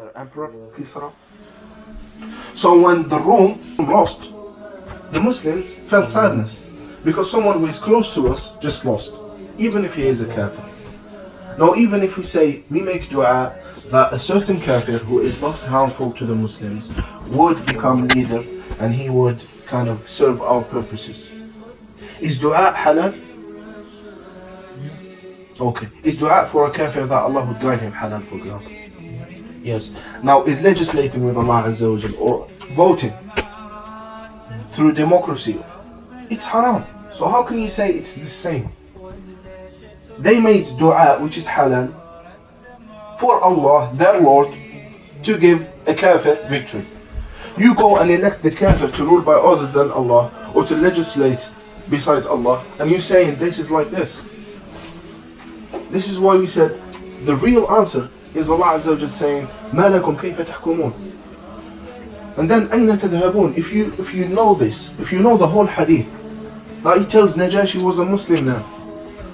the Emperor Kisra. So when the Rome lost, the Muslims felt sadness because someone who is close to us just lost, even if he is a kafir. Now even if we say, we make dua that a certain kafir who is less harmful to the Muslims would become leader and he would kind of serve our purposes. Is dua halal? Okay. Is dua for a kafir that Allah would guide him halal, for example? Yes. Now is legislating with Allah Azza wa Jal or voting through democracy, it's haram. So how can you say it's the same? They made dua, which is halal, for Allah, their Lord, to give a kafir victory. You go and elect the kafir to rule by other than Allah or to legislate besides Allah, and you're saying this is like this. This is why we said the real answer is Allah Azza wa Jal saying, مَا لَكُمْ كَيْفَ تَحْكُمُونَ. And then أَيْنَ تَذْهَبُونَ? If you know this, if you know the whole hadith, that he tells Najashi was a Muslim now,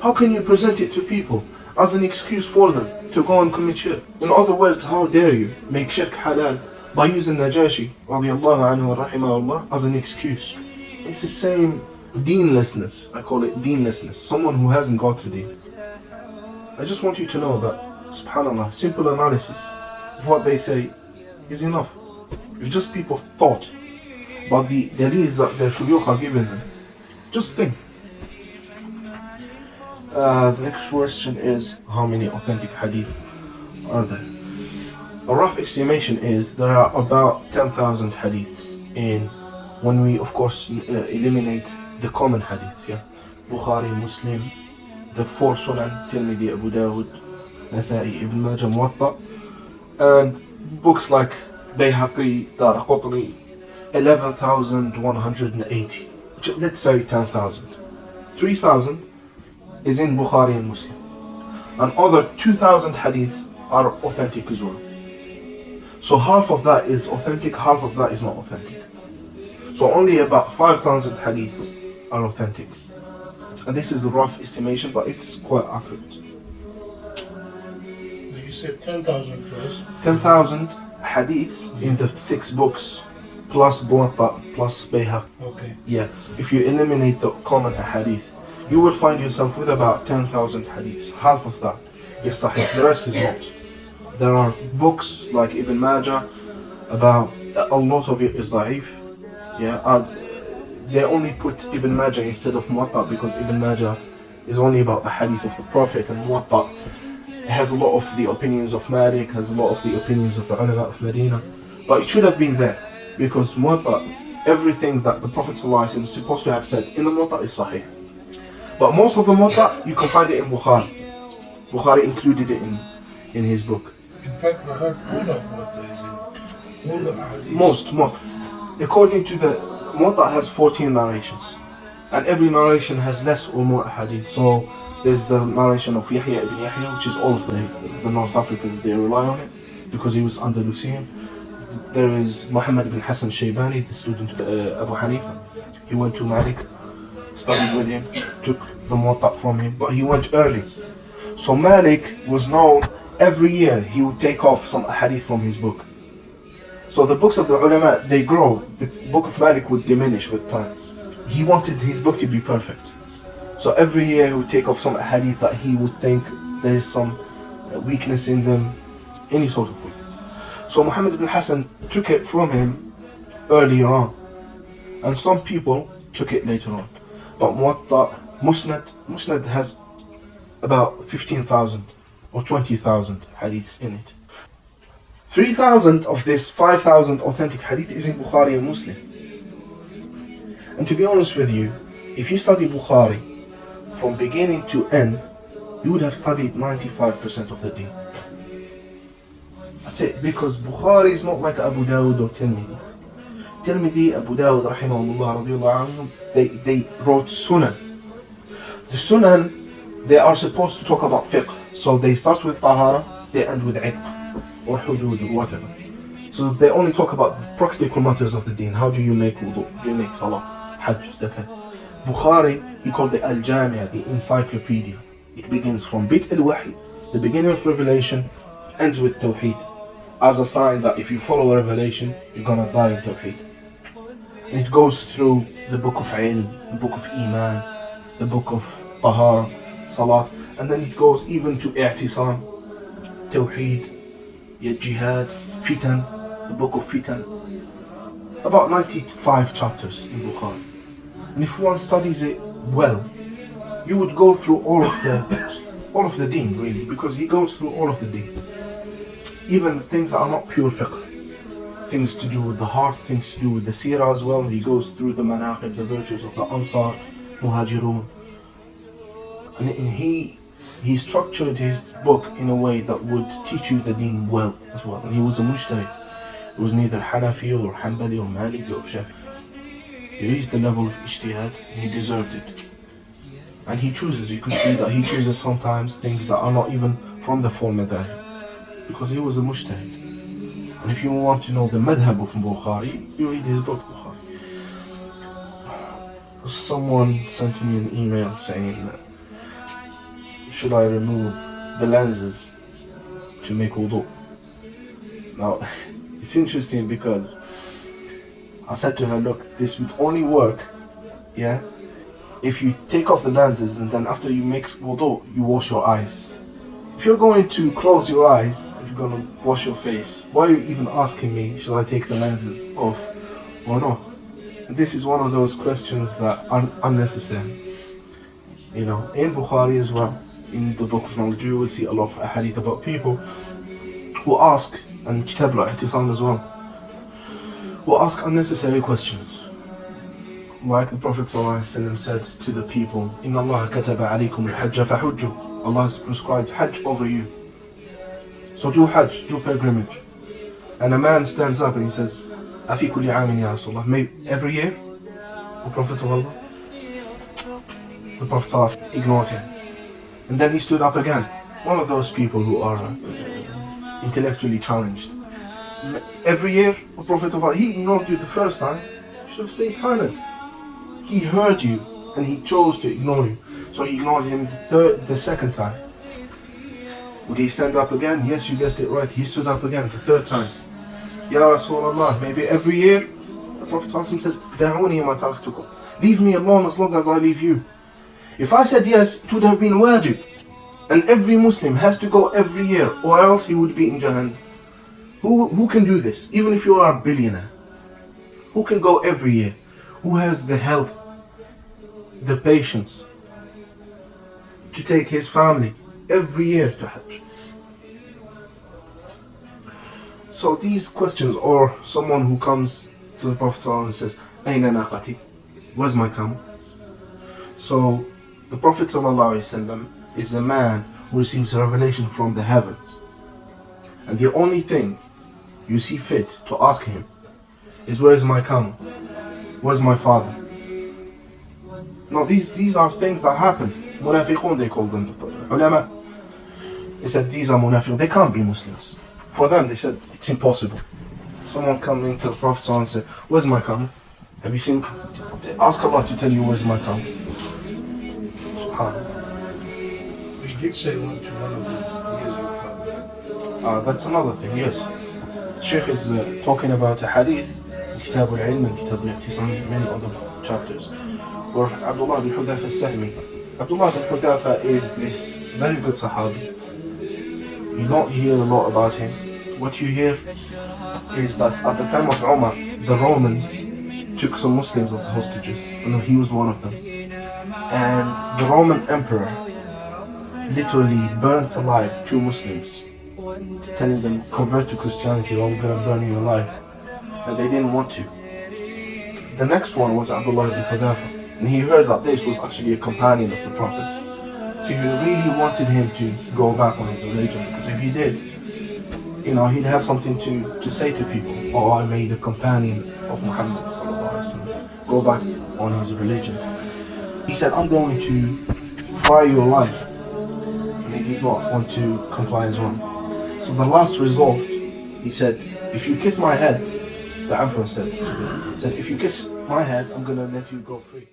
how can you present it to people as an excuse for them to go and commit shirk? In other words, how dare you make shirk halal by using Najashi radiallahu anhu wa rahimahullah as an excuse? It's the same deenlessness. I call it deenlessness. Someone who hasn't got to deen. I just want you to know that, subhanAllah, simple analysis of what they say is enough. If just people thought about the delees that their shuyukh are giving them, just think. The next question is, how many authentic hadiths are there? A rough estimation is there are about 10,000 hadiths when we of course eliminate the common hadiths, yeah? Bukhari, Muslim, the four Sunan, Tirmidhi, Abu Dawud, Nasa'i, Ibn Majah, Muwatta, and books like Bayhaqi, Daraqutni, 11,180, let's say 10,000. 3,000 is in Bukhari and Muslim, and other 2,000 hadiths are authentic as well. So half of that is authentic, half of that is not authentic. So only about 5,000 hadiths are authentic. And this is a rough estimation, but it's quite accurate. You said 10,000 first. 10,000 hadiths in the 6 books, plus Muwatta, plus Bayhaqi. Okay. Yeah, if you eliminate the common hadith, you will find yourself with about 10,000 hadiths. Half of that is sahih, the rest is not. There are books like Ibn Majah, about a lot of it is da'if. Yeah, they only put Ibn Majah instead of Muwatta because Ibn Majah is only about the hadith of the Prophet, and Muwatta has a lot of the opinions of Malik, has a lot of the opinions of the ulama of Medina. But it should have been there because Muwatta, everything that the Prophet ﷺ is supposed to have said in the Muwatta is sahih. But most of the Muwatta, you can find it in Bukhari. Bukhari included it in his book. In fact, I heard all of what is in all the hadith. Most. According to the Muwatta has 14 narrations, and every narration has less or more hadith. So there's the narration of Yahya ibn Yahya, which is all of the North Africans, they rely on it because he was Andalusian. There is Muhammad ibn Hassan Shaybani, the student of Abu Hanifa. He went to Malik, studied with him, took the Muwatta from him, but he went early. So Malik was known, every year he would take off some hadith from his book. So the books of the ulama, they grow. The book of Malik would diminish with time. He wanted his book to be perfect. So every year he would take off some hadith that he would think there is some weakness in them, any sort of weakness. So Muhammad ibn Hassan took it from him earlier on, and some people took it later on. But Muwatta, Musnad has about 15,000 or 20,000 hadiths in it. 3,000 of this 5,000 authentic hadith is in Bukhari and Muslim. And to be honest with you, if you study Bukhari from beginning to end, you would have studied 95% of the deen. That's it, because Bukhari is not like Abu Dawud or Tirmidhi. Tirmidhi, Abu Dawud, rahimahullah, radiyallahu anhum, they wrote Sunan. The Sunan, they are supposed to talk about fiqh. So they start with Tahara, they end with Itq, or Hudud, or whatever. So they only talk about the practical matters of the deen. How do you make wudu? Do you make salah, hajj, zakat? Bukhari, he called it Al-Jami'ah, the encyclopedia. It begins from Bit al-Wahy, the beginning of revelation, ends with Tawheed. as a sign that if you follow a revelation, you're gonna die in Tawheed. And it goes through the book of Ilm, the book of Iman, the book of Tahara, Salat, and then it goes even to I'tisam, Tawheed, Jihad, Fitan, the book of Fitan. About 95 chapters in Bukhari. And if one studies it well, you would go through all of the deen, really, because he goes through all of the deen. Even things that are not pure fiqh. Things to do with the heart, things to do with the seerah as well. He goes through the manaqib, the virtues of the Ansar, Muhajirun. And he structured his book in a way that would teach you the deen well as well. And he was a mujtahid. He was neither Hanafi or Hanbali or Maliki or Shafi. He reached the level of ijtihad and he deserved it. And he chooses, you can see that he chooses sometimes things that are not even from the four madhahib, because he was a mujtahid. And if you want to know the madhab of Bukhari, you read his book Bukhari. Someone sent me an email saying, should I remove the lenses to make wudu? Now, it's interesting because I said to her, look, this would only work, yeah, if you take off the lenses and then after you make wudu, you wash your eyes. If you're going to close your eyes, if you're going to wash your face, why are you even asking me, should I take the lenses off or not? And this is one of those questions that are unnecessary. You know, in Bukhari as well, in the book of knowledge, you will see a lot of hadith about people who ask, and Kitab al-I'tisam as well, who ask unnecessary questions. Like the Prophet ﷺ said to the people, Inna Allah kataba alaykum al-hajja fahujju. Allah has prescribed Hajj over you. So do Hajj, do pilgrimage. And a man stands up and he says, Afi kulli aamin ya Rasulullah, maybe every year? O Prophet of Allah? The Prophet ﷺ ignored him. And then he stood up again. One of those people who are intellectually challenged. Every year, O Prophet of Allah, he ignored you the first time, you should have stayed silent. He heard you and he chose to ignore you. So he ignored him the second time. Would he stand up again? Yes, you guessed it right. He stood up again the third time. Ya Rasulullah, maybe every year? The Prophet ﷺ said, Da'uni ma taraktukum. Leave me alone as long as I leave you. If I said yes, it would have been wajib. And every Muslim has to go every year, or else he would be in Jahannam. Who can do this? Even if you are a billionaire. Who can go every year? Who has the help, the patience to take his family every year to Hajj? So these questions, or someone who comes to the Prophet and says, Ayna naqati? Where's my camel? So the Prophet ﷺ is a man who receives a revelation from the heavens. And the only thing you see fit to ask him is, where is my camel? Where's my father? Now these are things that happen. Munafiqun, they call them. Ulama, they said these are munafiqun. They can't be Muslims. For them, they said it's impossible. Someone coming to the Prophet and said, where's my camel? Have you seen? Ask Allah to tell you where's my camel. Subhanallah. We did say one to one of them, he is your father. That's another thing, yes. Shaykh is talking about a hadith, Kitab al-Ilm and Kitab al-I'tisam, many other chapters, where Abdullah bin Hudhafa al-Sahmi. Abdullah bin Hudhafa is this very good Sahabi. You don't hear a lot about him. What you hear is that at the time of Umar, the Romans took some Muslims as hostages, and he was one of them. And the Roman emperor literally burnt alive 2 Muslims, telling them, convert to Christianity or I'm going to burn you alive. And they didn't want to. The next one was Abdullah ibn Hudhafa, and he heard that this was actually a companion of the Prophet. So he really wanted him to go back on his religion, because if he did, you know, he'd have something to say to people. Oh, I made a companion of Muhammad sallallahu alaihi wasallam go back on his religion. He said, I'm going to try your life. And he did not want to comply as well. So the last resort, he said, if you kiss my head, the emperor said, if you kiss my head, I'm going to let you go free.